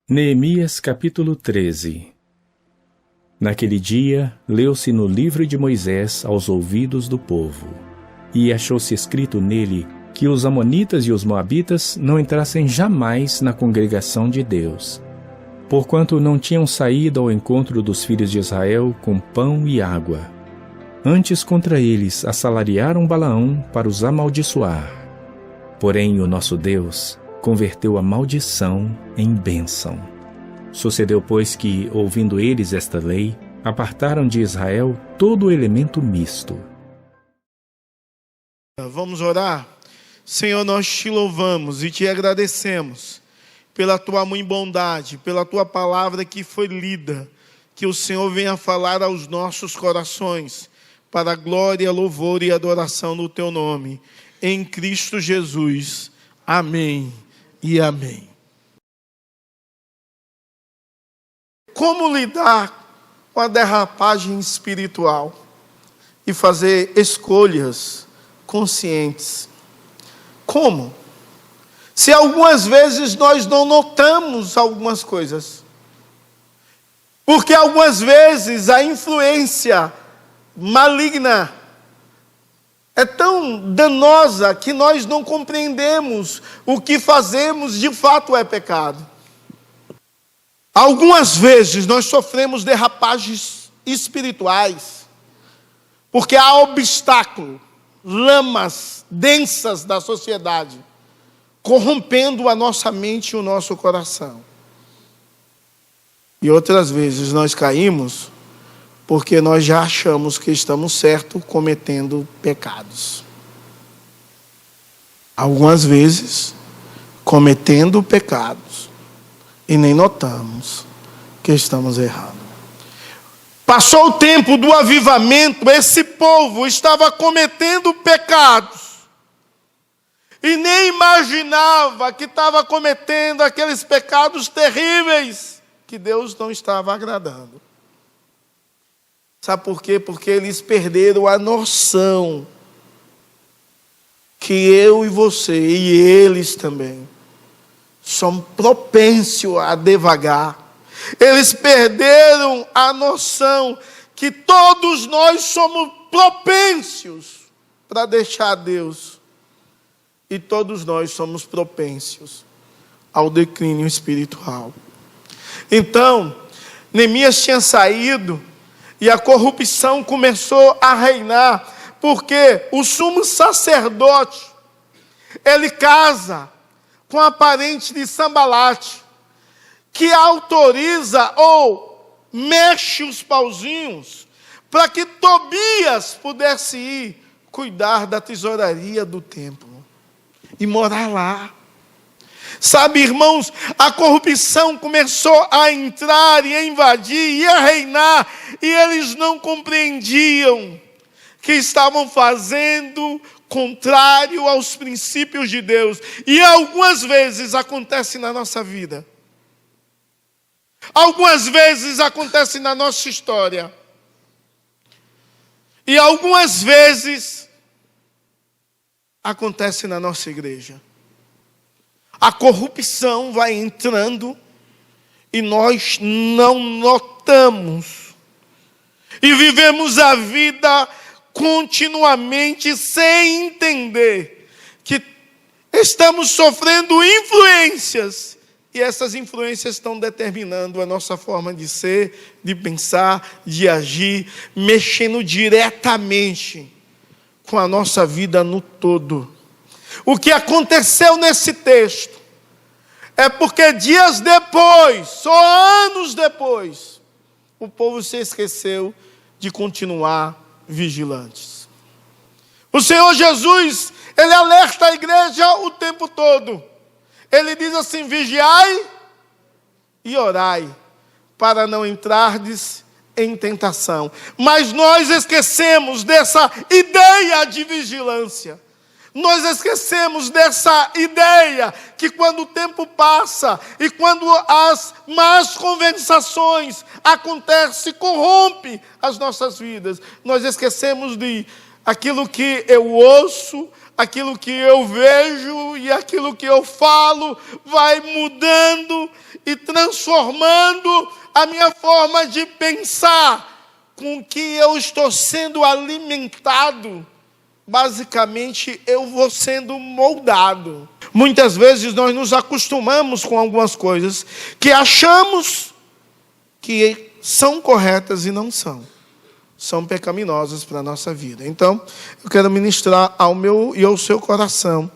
Neemias capítulo 13. Naquele dia, leu-se no livro de Moisés aos ouvidos do povo, e achou-se escrito nele que os amonitas e os moabitas não entrassem jamais na congregação de Deus, porquanto não tinham saído ao encontro dos filhos de Israel com pão e água. Antes contra eles assalariaram Balaão para os amaldiçoar. Porém o nosso Deus converteu a maldição em bênção. Sucedeu, pois, que, ouvindo eles esta lei, apartaram de Israel todo o elemento misto. Vamos orar? Senhor, nós te louvamos e te agradecemos pela tua mãe bondade, pela tua palavra que foi lida, que o Senhor venha falar aos nossos corações, para a glória, louvor e adoração do teu nome, em Cristo Jesus. Amém e amém. Como lidar com a derrapagem espiritual e fazer escolhas conscientes? Como? Se algumas vezes nós não notamos algumas coisas. Porque algumas vezes a influência maligna é tão danosa que nós não compreendemos o que fazemos de fato é pecado. Algumas vezes nós sofremos derrapagens espirituais, porque há obstáculo, lamas densas da sociedade, corrompendo a nossa mente e o nosso coração. E outras vezes nós caímos porque nós já achamos que estamos certos cometendo pecados. Algumas vezes, cometendo pecados, e nem notamos que estamos errando. Passou o tempo do avivamento, esse povo estava cometendo pecados, e nem imaginava que estava cometendo aqueles pecados terríveis, que Deus não estava agradando. Sabe por quê? Porque eles perderam a noção que eu e você, e eles também, são propensos a devagar. Eles perderam a noção que todos nós somos propensos para deixar Deus. E todos nós somos propensos ao declínio espiritual. Então, Neemias tinha saído e a corrupção começou a reinar, porque o sumo sacerdote, ele casa com a parente de Sambalate, que autoriza ou mexe os pauzinhos para que Tobias pudesse ir cuidar da tesouraria do templo e morar lá. Sabe, irmãos, a corrupção começou a entrar e a invadir e a reinar, e eles não compreendiam que estavam fazendo contrário aos princípios de Deus. E algumas vezes acontece na nossa vida. Algumas vezes acontece na nossa história. E algumas vezes acontece na nossa igreja. A corrupção vai entrando e nós não notamos. E vivemos a vida continuamente sem entender que estamos sofrendo influências. E essas influências estão determinando a nossa forma de ser, de pensar, de agir, mexendo diretamente com a nossa vida no todo. O que aconteceu nesse texto é porque dias depois, só anos depois, o povo se esqueceu de continuar vigilantes. O Senhor Jesus, ele alerta a igreja o tempo todo. Ele diz assim: vigiai e orai, para não entrardes em tentação. Mas nós esquecemos dessa ideia de vigilância. Nós esquecemos dessa ideia que quando o tempo passa e quando as más conversações acontecem, corrompe as nossas vidas, nós esquecemos de aquilo que eu ouço, aquilo que eu vejo e aquilo que eu falo vai mudando e transformando a minha forma de pensar, com que eu estou sendo alimentado. Basicamente, eu vou sendo moldado. Muitas vezes nós nos acostumamos com algumas coisas que achamos que são corretas e não são. São pecaminosas para a nossa vida. Então, eu quero ministrar ao meu e ao seu coração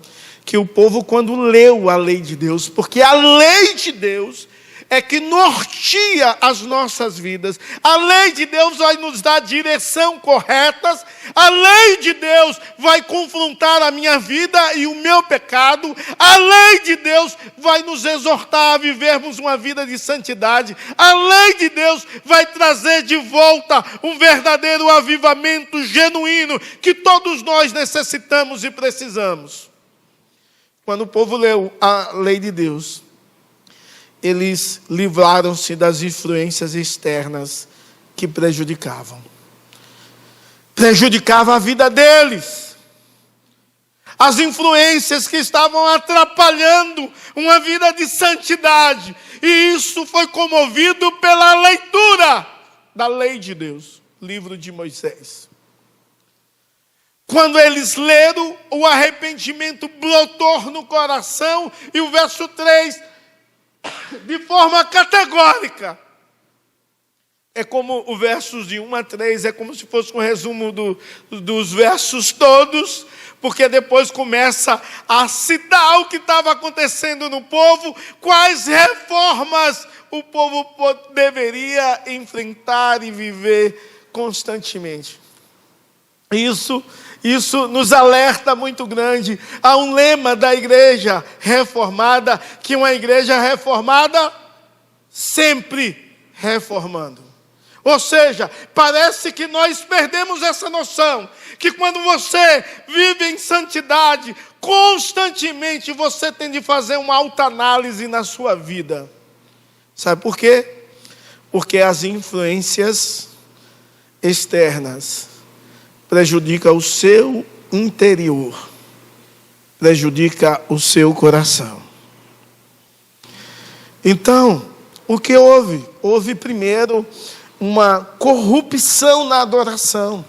que o povo, quando leu a lei de Deus, porque a lei de Deus é que norteia as nossas vidas. A lei de Deus vai nos dar direção correta. A lei de Deus vai confrontar a minha vida e o meu pecado. A lei de Deus vai nos exortar a vivermos uma vida de santidade. A lei de Deus vai trazer de volta um verdadeiro avivamento genuíno que todos nós necessitamos e precisamos. Quando o povo leu a lei de Deus, eles livraram-se das influências externas que prejudicavam a vida deles. As influências que estavam atrapalhando uma vida de santidade. E isso foi comovido pela leitura da lei de Deus, livro de Moisés. Quando eles leram, o arrependimento brotou no coração, e o verso 3, de forma categórica, é como o versos de 1 a 3, é como se fosse um resumo dos versos todos, porque depois começa a citar o que estava acontecendo no povo, quais reformas o povo deveria enfrentar e viver constantemente. Isso nos alerta muito grande. Há um lema da igreja reformada, que uma igreja reformada sempre reformando. Ou seja, parece que nós perdemos essa noção, que quando você vive em santidade, constantemente você tem de fazer uma autoanálise na sua vida. Sabe por quê? Porque as influências externas prejudica o seu interior, prejudica o seu coração. Então, o que houve? Houve primeiro uma corrupção na adoração.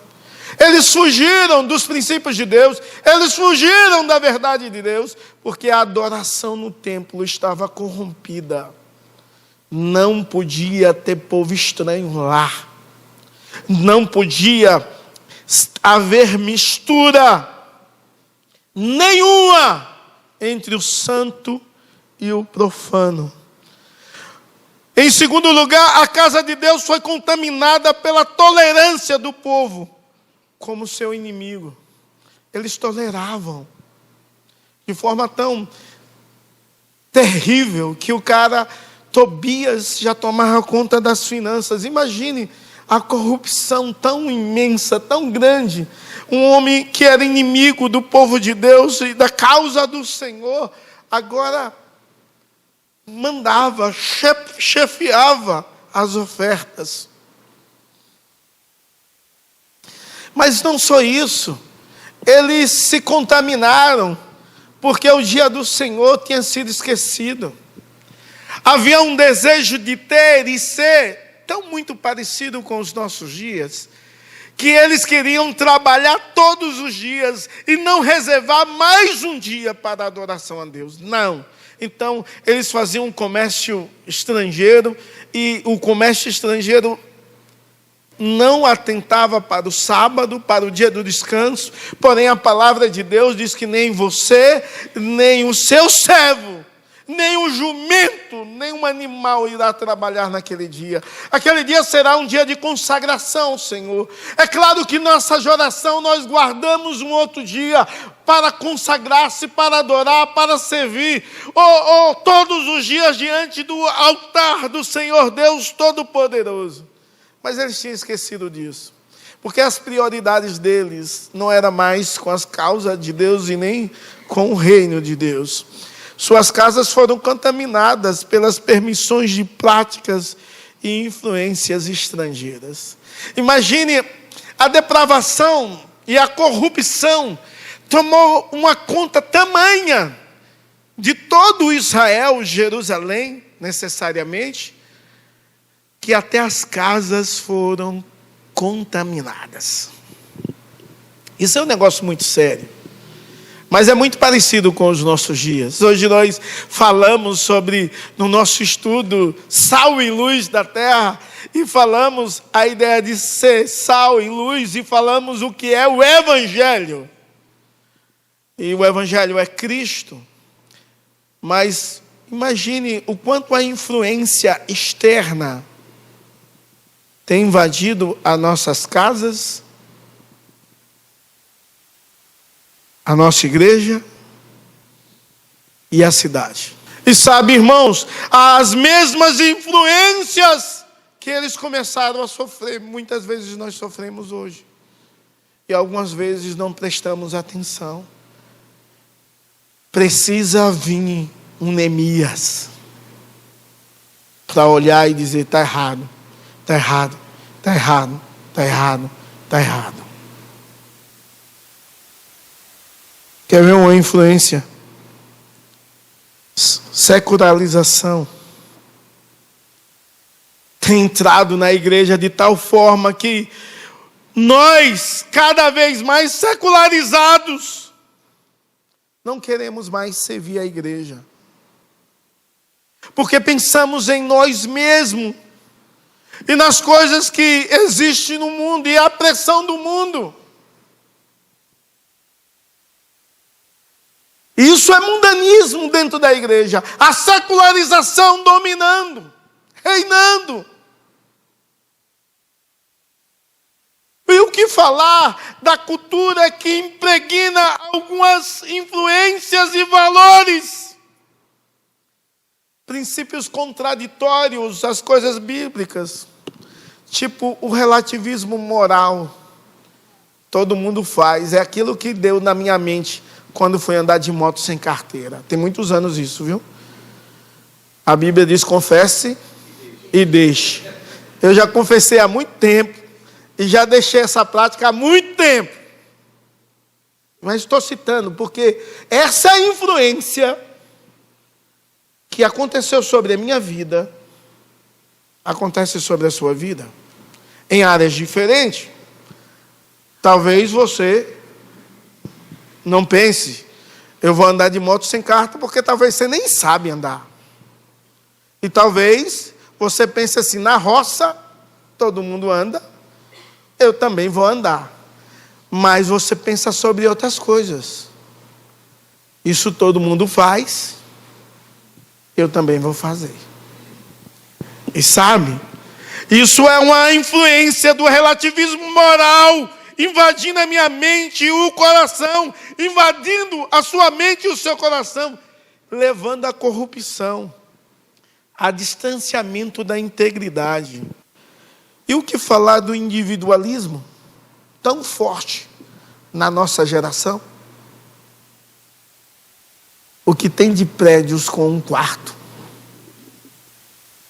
Eles fugiram dos princípios de Deus, eles fugiram da verdade de Deus, porque a adoração no templo estava corrompida. Não podia ter povo estranho lá. Não podia haver mistura nenhuma entre o santo e o profano. Em segundo lugar, a casa de Deus foi contaminada pela tolerância do povo como seu inimigo. Eles toleravam de forma tão terrível que o cara Tobias já tomava conta das finanças. Imagine a corrupção tão imensa, tão grande. Um homem que era inimigo do povo de Deus e da causa do Senhor, agora mandava, chefiava as ofertas. Mas não só isso, eles se contaminaram, porque o dia do Senhor tinha sido esquecido. Havia um desejo de ter e ser tão muito parecido com os nossos dias, que eles queriam trabalhar todos os dias e não reservar mais um dia para a adoração a Deus. Não. Então, eles faziam um comércio estrangeiro, e o comércio estrangeiro não atentava para o sábado, para o dia do descanso. Porém, a palavra de Deus diz que nem você, nem o seu servo, nem um jumento, nem um animal irá trabalhar naquele dia. Aquele dia será um dia de consagração, Senhor. É claro que nossa oração nós guardamos um outro dia para consagrar-se, para adorar, para servir, todos os dias diante do altar do Senhor Deus Todo-Poderoso. Mas eles tinham esquecido disso, porque as prioridades deles não eram mais com as causas de Deus e nem com o reino de Deus. Suas casas foram contaminadas pelas permissões de práticas e influências estrangeiras. Imagine a depravação e a corrupção tomou uma conta tamanha de todo Israel, Jerusalém, necessariamente, que até as casas foram contaminadas. Isso é um negócio muito sério, mas é muito parecido com os nossos dias. Hoje nós falamos sobre, no nosso estudo, sal e luz da terra, e falamos a ideia de ser sal e luz, e falamos o que é o Evangelho. E o Evangelho é Cristo. Mas imagine o quanto a influência externa tem invadido as nossas casas, a nossa igreja e a cidade. E sabe, irmãos, as mesmas influências que eles começaram a sofrer, muitas vezes nós sofremos hoje. E algumas vezes não prestamos atenção. Precisa vir um Neemias para olhar e dizer: está errado, está errado, está errado, está errado, está errado. Quer ver uma influência? Secularização tem entrado na igreja de tal forma que nós, cada vez mais secularizados, não queremos mais servir a igreja. Porque pensamos em nós mesmos e nas coisas que existem no mundo e a pressão do mundo. Isso é mundanismo dentro da igreja. A secularização dominando, reinando. E o que falar da cultura que impregna algumas influências e valores, princípios contraditórios às coisas bíblicas, tipo o relativismo moral. Todo mundo faz, é aquilo que deu na minha mente quando fui andar de moto sem carteira. Tem muitos anos isso, viu? A Bíblia diz: confesse e deixe. Eu já confessei há muito tempo e já deixei essa prática há muito tempo. Mas estou citando porque essa influência que aconteceu sobre a minha vida acontece sobre a sua vida em áreas diferentes. Talvez você não pense: eu vou andar de moto sem carta, porque talvez você nem sabe andar. E talvez você pense assim: na roça todo mundo anda, eu também vou andar. Mas você pensa sobre outras coisas. Isso todo mundo faz, eu também vou fazer. E sabe, isso é uma influência do relativismo moral invadindo a minha mente e o coração, invadindo a sua mente e o seu coração, levando à corrupção, a distanciamento da integridade. E o que falar do individualismo tão forte na nossa geração? O que tem de prédios com um quarto,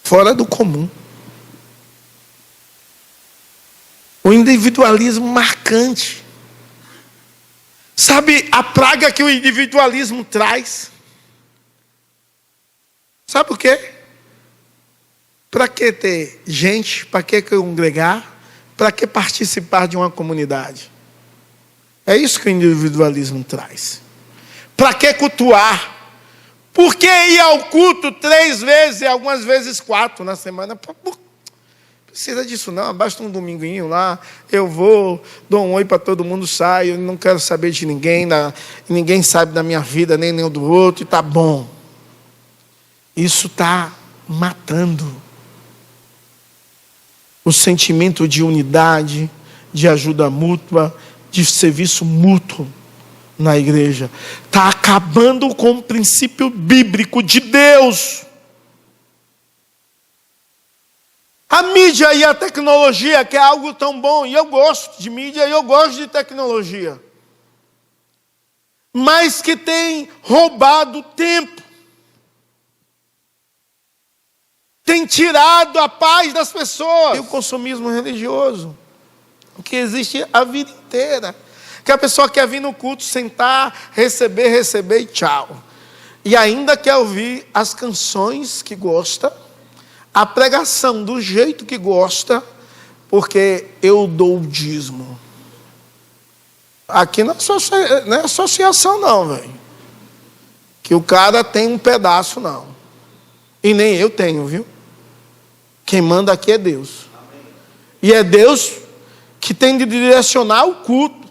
fora do comum. O individualismo marcante. Sabe a praga que o individualismo traz? Sabe por quê? Para que ter gente? Para que congregar? Para que participar de uma comunidade? É isso que o individualismo traz. Para que cultuar? Por que ir ao culto 3 vezes e algumas vezes 4 na semana? Precisa disso não, basta um dominguinho lá, eu vou, dou um oi para todo mundo, saio, não quero saber de ninguém, ninguém sabe da minha vida, nem do outro, e tá bom. Isso está matando o sentimento de unidade, de ajuda mútua, de serviço mútuo na igreja. Está acabando com o princípio bíblico de Deus. A mídia e a tecnologia, que é algo tão bom, e eu gosto de mídia e eu gosto de tecnologia, mas que tem roubado tempo, tem tirado a paz das pessoas. E o consumismo religioso, o que existe a vida inteira. Que a pessoa quer vir no culto, sentar, receber e tchau. E ainda quer ouvir as canções que gosta, a pregação do jeito que gosta, porque eu dou o dízimo. Aqui não é associação não, velho. Que o cara tem um pedaço, não. E nem eu tenho, viu? Quem manda aqui é Deus. E é Deus que tem de direcionar o culto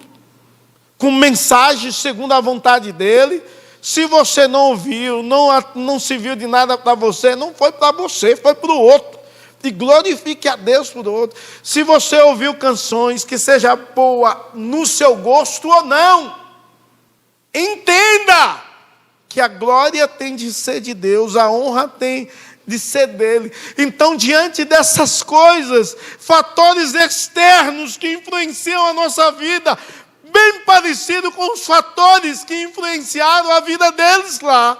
com mensagens segundo a vontade dele. Se você não ouviu, não serviu de nada para você, não foi para você, foi para o outro. E glorifique a Deus por outro. Se você ouviu canções, que seja boa no seu gosto ou não, entenda que a glória tem de ser de Deus, a honra tem de ser dele. Então, diante dessas coisas, fatores externos que influenciam a nossa vida, bem parecido com os fatores que influenciaram a vida deles lá.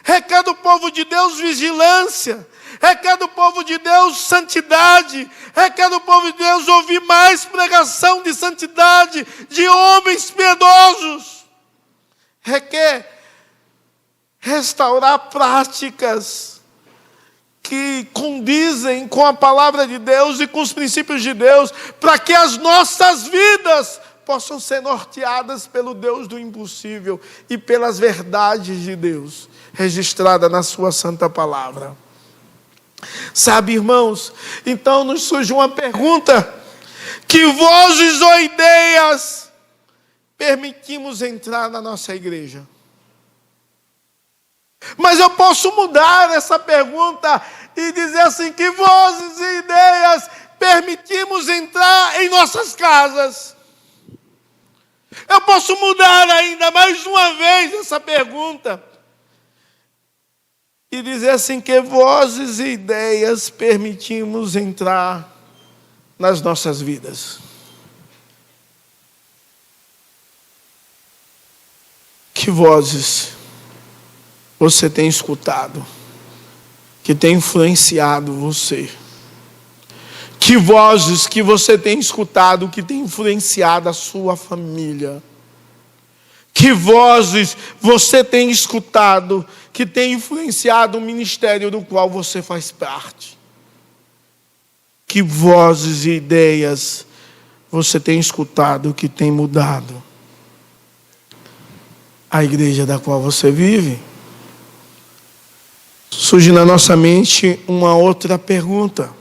Requer do povo de Deus vigilância, requer do povo de Deus santidade, requer do povo de Deus ouvir mais pregação de santidade, de homens piedosos. Requer restaurar práticas que condizem com a palavra de Deus e com os princípios de Deus, para que as nossas vidas possam ser norteadas pelo Deus do impossível e pelas verdades de Deus, registrada na sua santa palavra. Sabe, irmãos, então nos surge uma pergunta: que vozes ou ideias permitimos entrar na nossa igreja? Mas eu posso mudar essa pergunta e dizer assim: que vozes e ideias permitimos entrar em nossas casas? Eu posso mudar ainda mais uma vez essa pergunta e dizer assim: que vozes e ideias permitimos entrar nas nossas vidas? Que vozes você tem escutado que tem influenciado você? Que vozes que você tem escutado que tem influenciado a sua família? Que vozes você tem escutado que tem influenciado o ministério do qual você faz parte? Que vozes e ideias você tem escutado que tem mudado a igreja da qual você vive? Surge na nossa mente uma outra pergunta: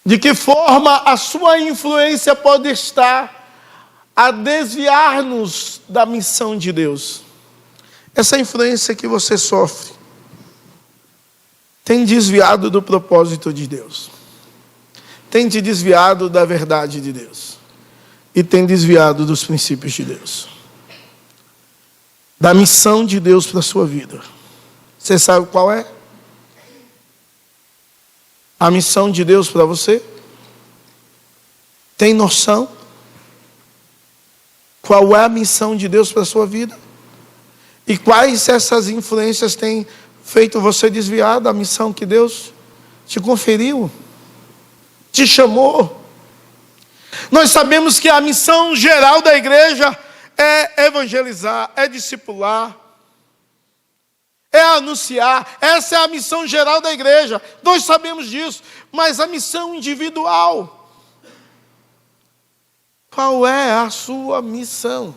de que forma a sua influência pode estar a desviar-nos da missão de Deus? Essa influência que você sofre tem desviado do propósito de Deus, tem te desviado da verdade de Deus e tem desviado dos princípios de Deus, da missão de Deus para a sua vida. Você sabe qual é? A missão de Deus para você? Tem noção? Qual é a missão de Deus para a sua vida? E quais essas influências têm feito você desviar da missão que Deus te conferiu, te chamou? Nós sabemos que a missão geral da igreja é evangelizar, é discipular, é anunciar. Essa é a missão geral da igreja. Nós sabemos disso. Mas a missão individual, qual é a sua missão?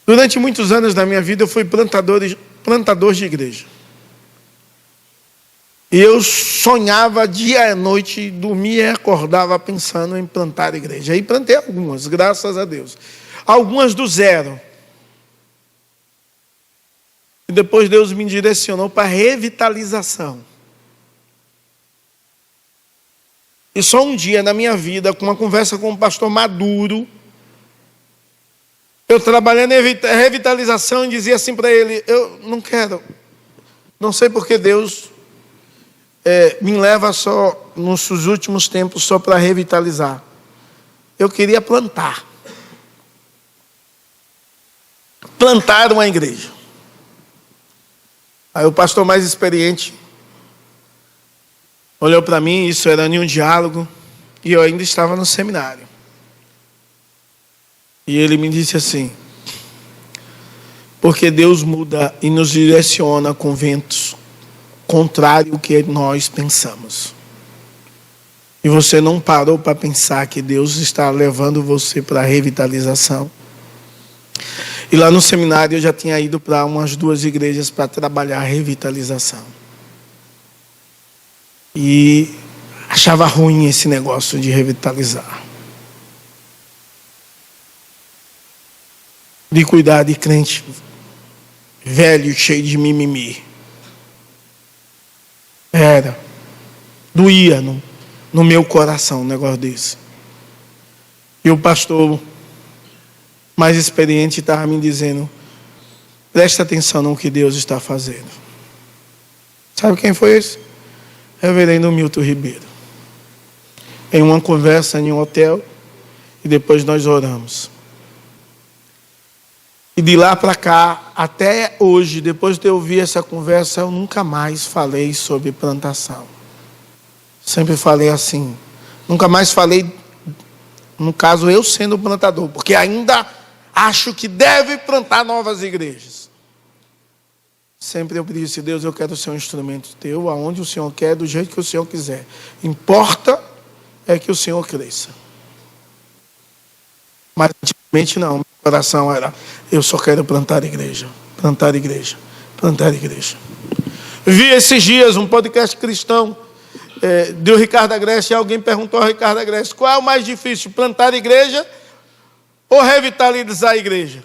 Durante muitos anos da minha vida eu fui plantador de igreja. E eu sonhava dia e noite, dormia e acordava pensando em plantar igreja. E plantei algumas, graças a Deus. Algumas do zero. E depois Deus me direcionou para revitalização. E só um dia na minha vida, com uma conversa com um pastor maduro, eu trabalhando em revitalização e dizia assim para ele: eu não quero, não sei porque Deus me leva só, nos últimos tempos, só para revitalizar. Eu queria plantar uma igreja. Aí o pastor mais experiente olhou para mim, isso era em um diálogo, e eu ainda estava no seminário. E ele me disse assim: porque Deus muda e nos direciona com ventos contrários ao que nós pensamos. E você não parou para pensar que Deus está levando você para a revitalização. E lá no seminário eu já tinha ido para umas 2 igrejas para trabalhar a revitalização. E achava ruim esse negócio de revitalizar. De cuidar de crente velho, cheio de mimimi. Doía no meu coração um negócio desse. E o pastor mais experiente estava me dizendo: presta atenção no que Deus está fazendo. Sabe quem foi esse? Reverendo Milton Ribeiro. Em uma conversa em um hotel, e depois nós oramos. E de lá para cá, até hoje, depois de eu ouvir essa conversa, eu nunca mais falei sobre plantação. Sempre falei assim. Nunca mais falei, no caso, eu sendo plantador, porque ainda acho que deve plantar novas igrejas. Sempre eu disse: Deus, eu quero ser um instrumento teu, aonde o Senhor quer, do jeito que o Senhor quiser. Importa é que o Senhor cresça. Mas antigamente não, meu coração era: eu só quero plantar igreja, plantar igreja, plantar igreja. Vi esses dias um podcast cristão do Ricardo Agreste, e alguém perguntou ao Ricardo Agreste: qual é o mais difícil, plantar igreja ou revitalizar a igreja?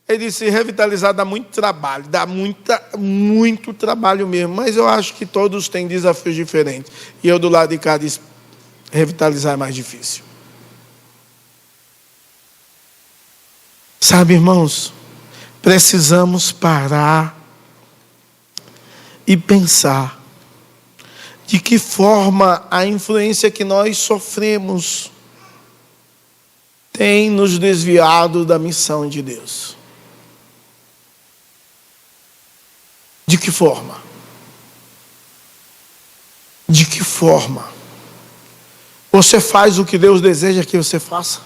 Ele disse: revitalizar dá muito trabalho, dá muito trabalho mesmo, mas eu acho que todos têm desafios diferentes. E eu do lado de cá disse: revitalizar é mais difícil. Sabe, irmãos, precisamos parar e pensar de que forma a influência que nós sofremos tem nos desviado da missão de Deus. De que forma? De que forma? Você faz o que Deus deseja que você faça?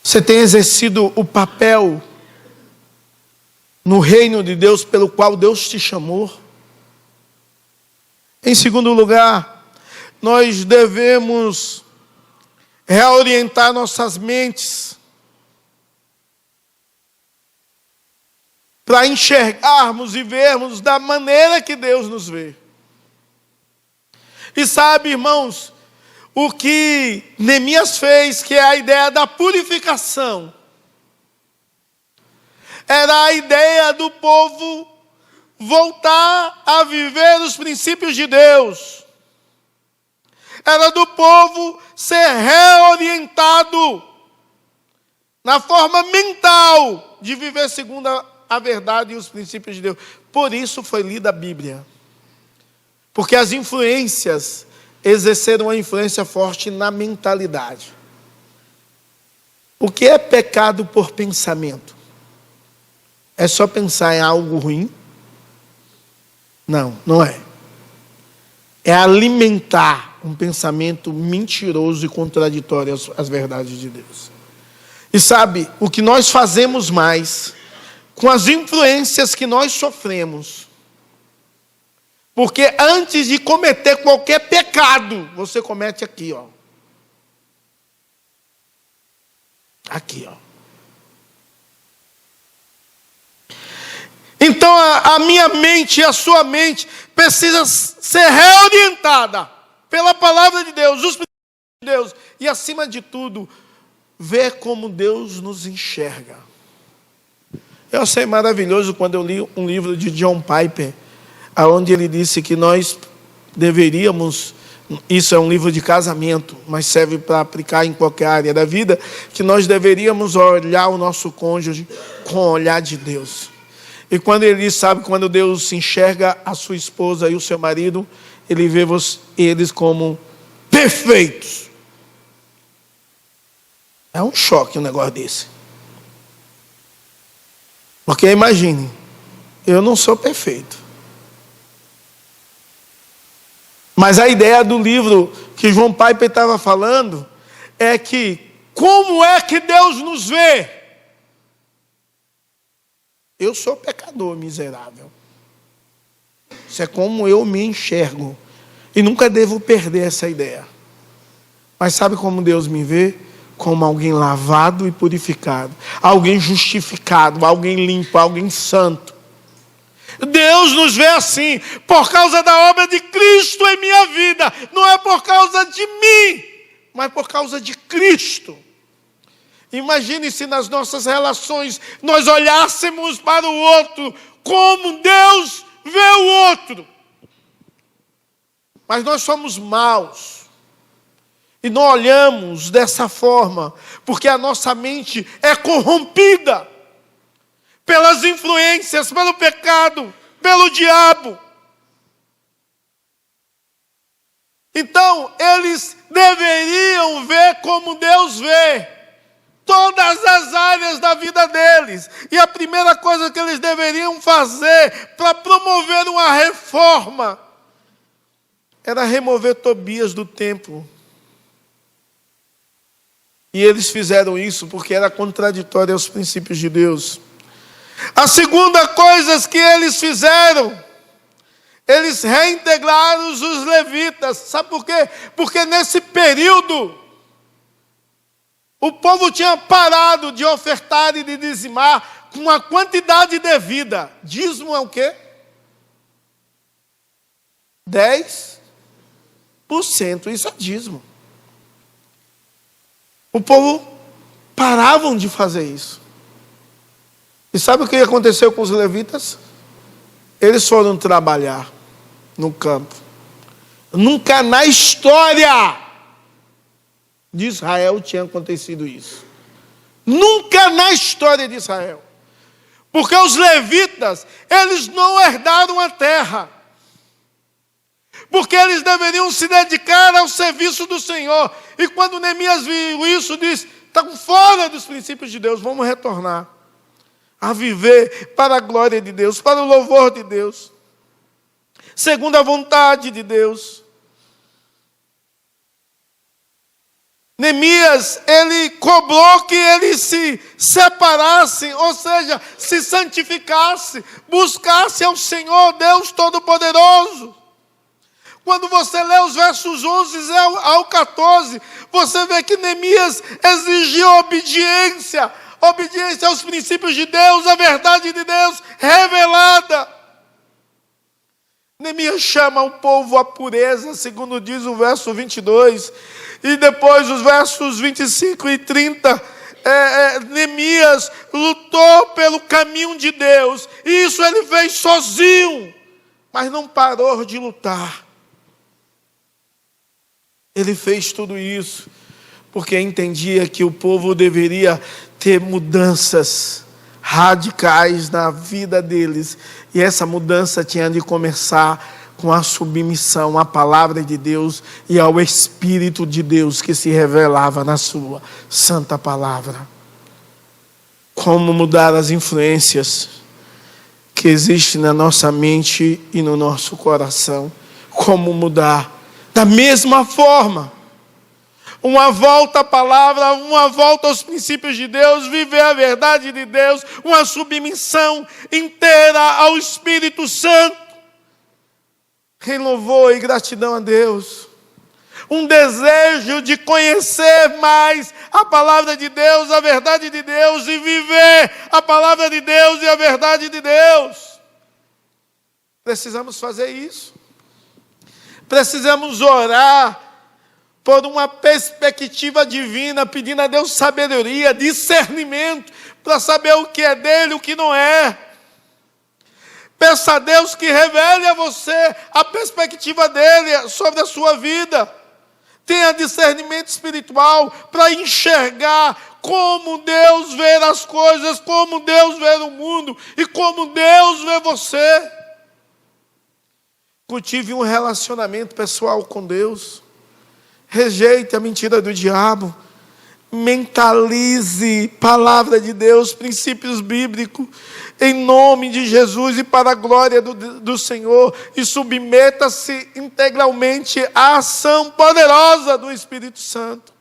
Você tem exercido o papel no reino de Deus pelo qual Deus te chamou? Em segundo lugar, nós devemos reorientar nossas mentes para enxergarmos e vermos da maneira que Deus nos vê. E sabe, irmãos, o que Neemias fez, que é a ideia da purificação, era a ideia do povo voltar a viver os princípios de Deus. Era do povo ser reorientado na forma mental de viver segundo a verdade e os princípios de Deus. Por isso foi lida a Bíblia. Porque as influências exerceram uma influência forte na mentalidade. O que é pecado por pensamento? É só pensar em algo ruim? Não, não é. É alimentar um pensamento mentiroso e contraditório às verdades de Deus. E sabe, o que nós fazemos mais com as influências que nós sofremos, porque antes de cometer qualquer pecado, você comete aqui, ó. Aqui, ó. Então a minha mente e a sua mente precisa ser reorientada pela palavra de Deus, os princípios de Deus, e acima de tudo, ver como Deus nos enxerga. Eu achei maravilhoso quando eu li um livro de John Piper, onde ele disse que nós deveríamos, isso é um livro de casamento, mas serve para aplicar em qualquer área da vida, que nós deveríamos olhar o nosso cônjuge com o olhar de Deus. E quando ele diz, sabe, quando Deus enxerga a sua esposa e o seu marido, ele vê eles como perfeitos. É um choque um negócio desse. Porque imagine, eu não sou perfeito. Mas a ideia do livro que João Piper estava falando é que, como é que Deus nos vê? Eu sou pecador miserável. Isso é como eu me enxergo. E nunca devo perder essa ideia. Mas sabe como Deus me vê? Como alguém lavado e purificado. Alguém justificado, alguém limpo, alguém santo. Deus nos vê assim, por causa da obra de Cristo em minha vida. Não é por causa de mim, mas por causa de Cristo. Imagine se nas nossas relações nós olhássemos para o outro como Deus vê o outro. Mas nós somos maus. E não olhamos dessa forma, porque a nossa mente é corrompida pelas influências, pelo pecado, pelo diabo. Então, eles deveriam ver como Deus vê todas as áreas da vida deles. E a primeira coisa que eles deveriam fazer para promover uma reforma era remover Tobias do templo. E eles fizeram isso porque era contraditório aos princípios de Deus. A segunda coisa que eles fizeram, eles reintegraram os levitas. Sabe por quê? Porque nesse período, o povo tinha parado de ofertar e de dizimar com a quantidade devida. Dízimo é o quê? 10%. Isso é dízimo. O povo paravam de fazer isso. E sabe o que aconteceu com os levitas? Eles foram trabalhar no campo. Nunca na história de Israel tinha acontecido isso. Nunca na história de Israel. Porque os levitas, eles não herdaram a terra. Porque eles deveriam se dedicar ao serviço do Senhor. E quando Neemias viu isso, disse: estão fora dos princípios de Deus, vamos retornar a viver para a glória de Deus, para o louvor de Deus, segundo a vontade de Deus. Neemias, ele cobrou que eles se separassem, ou seja, se santificassem, buscassem ao Senhor Deus Todo-Poderoso. Quando você lê os versos 11 ao 14, você vê que Neemias exigiu obediência aos princípios de Deus, à verdade de Deus revelada. Neemias chama o povo à pureza, segundo diz o verso 22, e depois os versos 25 e 30, Neemias lutou pelo caminho de Deus, e isso ele fez sozinho, mas não parou de lutar. Ele fez tudo isso porque entendia que o povo deveria ter mudanças radicais na vida deles. E essa mudança tinha de começar com a submissão à palavra de Deus e ao Espírito de Deus que se revelava na sua santa palavra. Como mudar as influências que existem na nossa mente e no nosso coração. Como mudar. Da mesma forma, uma volta à palavra, uma volta aos princípios de Deus, viver a verdade de Deus, uma submissão inteira ao Espírito Santo, em louvor e gratidão a Deus, um desejo de conhecer mais a palavra de Deus, a verdade de Deus, e viver a palavra de Deus e a verdade de Deus. Precisamos fazer isso. Precisamos orar por uma perspectiva divina, pedindo a Deus sabedoria, discernimento, para saber o que é dele e o que não é. Peça a Deus que revele a você a perspectiva dele sobre a sua vida. Tenha discernimento espiritual para enxergar como Deus vê as coisas, como Deus vê o mundo e como Deus vê você. Cultive um relacionamento pessoal com Deus. Rejeite a mentira do diabo. mentalize palavra de Deus, princípios bíblicos, em nome de Jesus e para a glória do Senhor, e submeta-se integralmente à ação poderosa do Espírito Santo.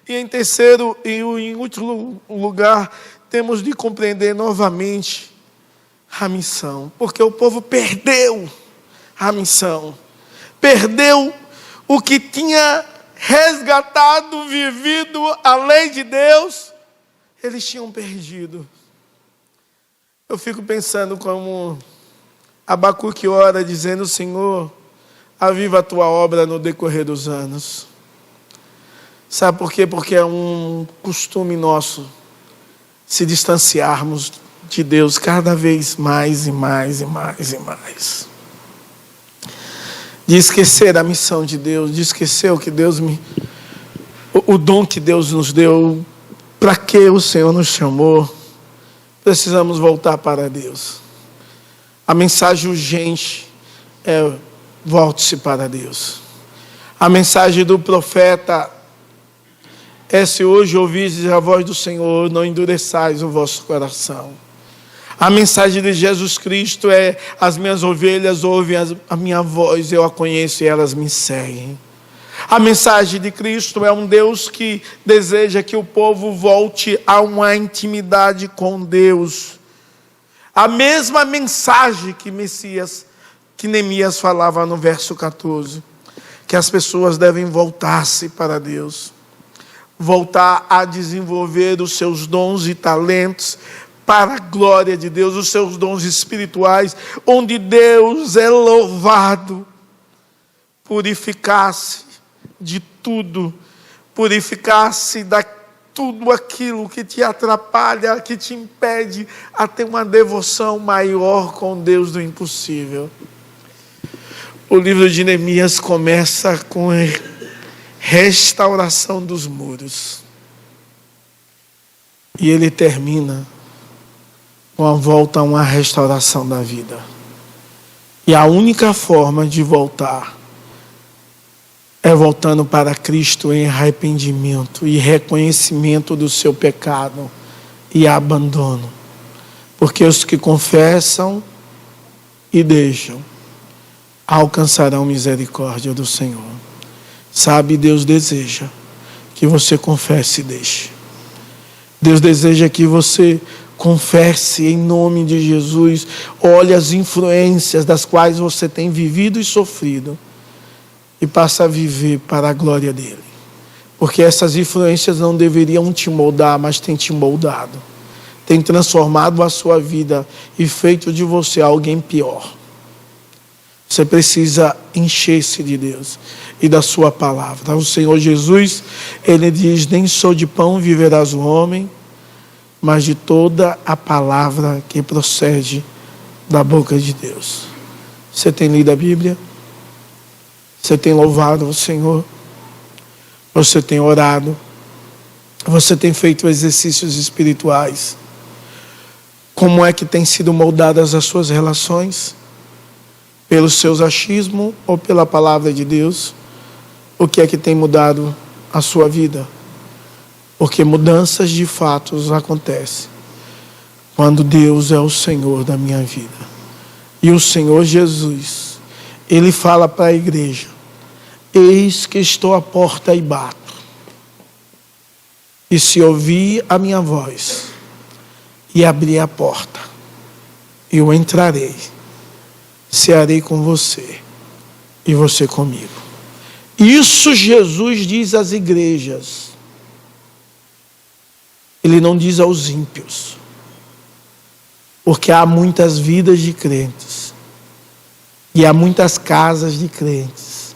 E em terceiro e em último lugar, temos de compreender novamente a missão, porque o povo perdeu a missão, perdeu o que tinha resgatado, vivido a lei de Deus, eles tinham perdido. Eu fico pensando como Abacuque ora dizendo: Senhor, aviva a tua obra no decorrer dos anos. Sabe por quê? Porque é um costume nosso se distanciarmos de Deus cada vez mais e mais e mais e mais. De esquecer a missão de Deus, de esquecer o dom que Deus nos deu, para que o Senhor nos chamou. Precisamos voltar para Deus. A mensagem urgente é: volte-se para Deus. A mensagem do profeta é: se hoje ouvirdes a voz do Senhor, não endureçais o vosso coração. A mensagem de Jesus Cristo é: as minhas ovelhas ouvem a minha voz, eu a conheço e elas me seguem. A mensagem de Cristo é um Deus que deseja que o povo volte a uma intimidade com Deus. A mesma mensagem que Neemias falava no verso 14, que as pessoas devem voltar-se para Deus, voltar a desenvolver os seus dons e talentos para a glória de Deus, os seus dons espirituais, onde Deus é louvado. Purificar-se de tudo, purificar-se de tudo aquilo que te atrapalha, que te impede a ter uma devoção maior com Deus do impossível. O livro de Neemias começa com a restauração dos muros, e ele termina com a volta a uma restauração da vida. E a única forma de voltar é voltando para Cristo em arrependimento e reconhecimento do seu pecado e abandono. Porque os que confessam e deixam alcançarão misericórdia do Senhor. Sabe, Deus deseja que você confesse e deixe. Deus deseja que você confesse em nome de Jesus. Olhe as influências das quais você tem vivido e sofrido, e passa a viver para a glória dele. Porque essas influências não deveriam te moldar, mas têm te moldado. Tem transformado a sua vida e feito de você alguém pior. Você precisa encher-se de Deus e da sua palavra. O Senhor Jesus, ele diz: nem só de pão viverás o homem, mas de toda a palavra que procede da boca de Deus. Você tem lido a Bíblia? Você tem louvado o Senhor? Você tem orado? Você tem feito exercícios espirituais? Como é que tem sido moldadas as suas relações? Pelos seus achismos ou pela palavra de Deus? O que é que tem mudado a sua vida? Porque mudanças de fatos acontecem quando Deus é o Senhor da minha vida. E o Senhor Jesus, ele fala para a igreja: eis que estou à porta e bato. E se ouvir a minha voz e abrir a porta, eu entrarei, cearei com você e você comigo. Isso Jesus diz às igrejas. Ele não diz aos ímpios. Porque há muitas vidas de crentes e há muitas casas de crentes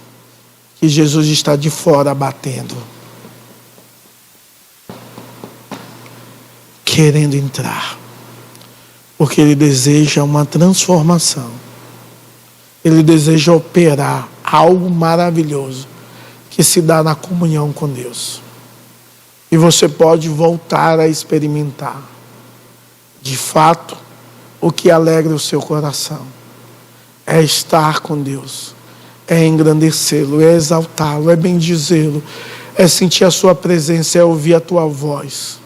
que Jesus está de fora batendo, querendo entrar, porque ele deseja uma transformação, ele deseja operar algo maravilhoso que se dá na comunhão com Deus. E você pode voltar a experimentar, de fato, o que alegra o seu coração. É estar com Deus, é engrandecê-lo, é exaltá-lo, é bendizê-lo, é sentir a sua presença, é ouvir a tua voz,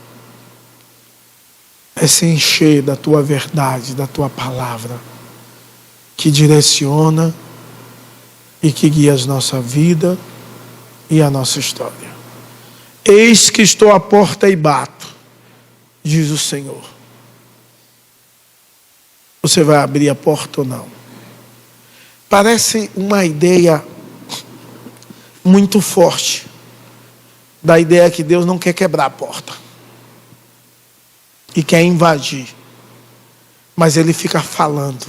é se encher da tua verdade, da tua palavra, que direciona e que guia a nossa vida e a nossa história. Eis que estou à porta e bato, diz o Senhor. Você vai abrir a porta ou não? Parece uma ideia muito forte, da ideia que Deus não quer quebrar a porta e quer invadir, mas Ele fica falando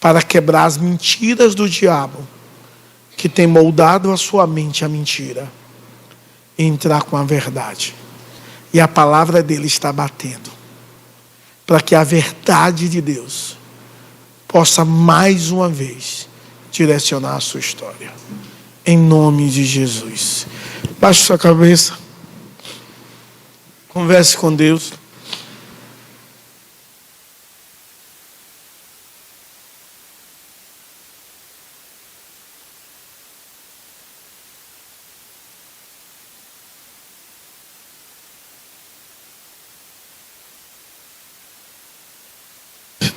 para quebrar as mentiras do diabo, que tem moldado a sua mente a mentira, e entrar com a verdade. E a palavra dele está batendo, para que a verdade de Deus possa mais uma vez direcionar a sua história. Em nome de Jesus. Baixe sua cabeça. Converse com Deus.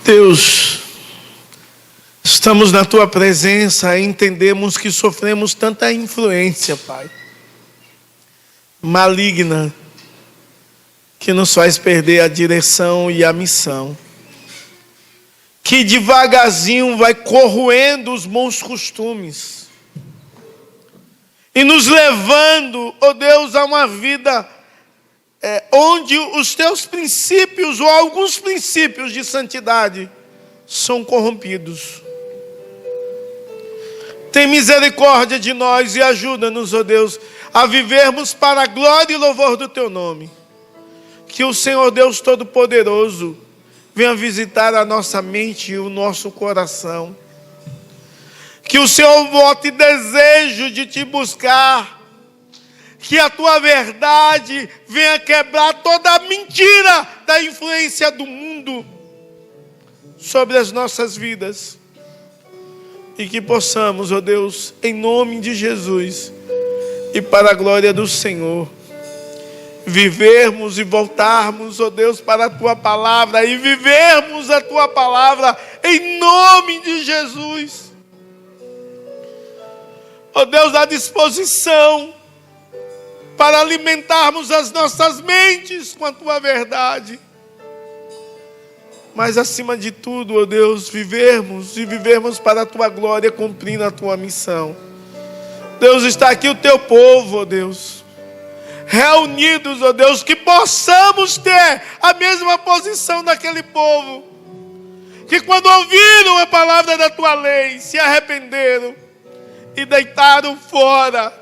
Deus, estamos na Tua presença e entendemos que sofremos tanta influência, Pai, maligna, que nos faz perder a direção e a missão, que devagarzinho vai corroendo os bons costumes e nos levando, ó Deus, a uma vida onde os teus princípios, ou alguns princípios de santidade, são corrompidos. Tem misericórdia de nós e ajuda-nos, ó Deus, a vivermos para a glória e louvor do teu nome. Que o Senhor Deus Todo-Poderoso venha visitar a nossa mente e o nosso coração. Que o Senhor bote desejo de te buscar. Que a tua verdade venha quebrar toda a mentira da influência do mundo sobre as nossas vidas. E que possamos, ó Deus, em nome de Jesus e para a glória do Senhor, vivermos e voltarmos, ó Deus, para a tua palavra e vivermos a tua palavra em nome de Jesus. Ó Deus, à disposição para alimentarmos as nossas mentes com a tua verdade. Mas acima de tudo, ó Deus, vivermos para a tua glória, cumprindo a tua missão. Deus, está aqui o teu povo, ó Deus, reunidos, ó Deus, que possamos ter a mesma posição daquele povo, que quando ouviram a palavra da tua lei, se arrependeram e deitaram fora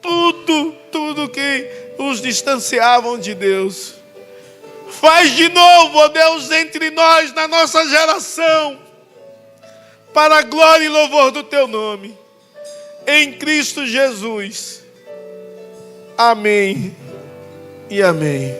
tudo que os distanciavam de Deus. Faz de novo, ó Deus, entre nós, na nossa geração, para a glória e louvor do teu nome, em Cristo Jesus. Amém e amém.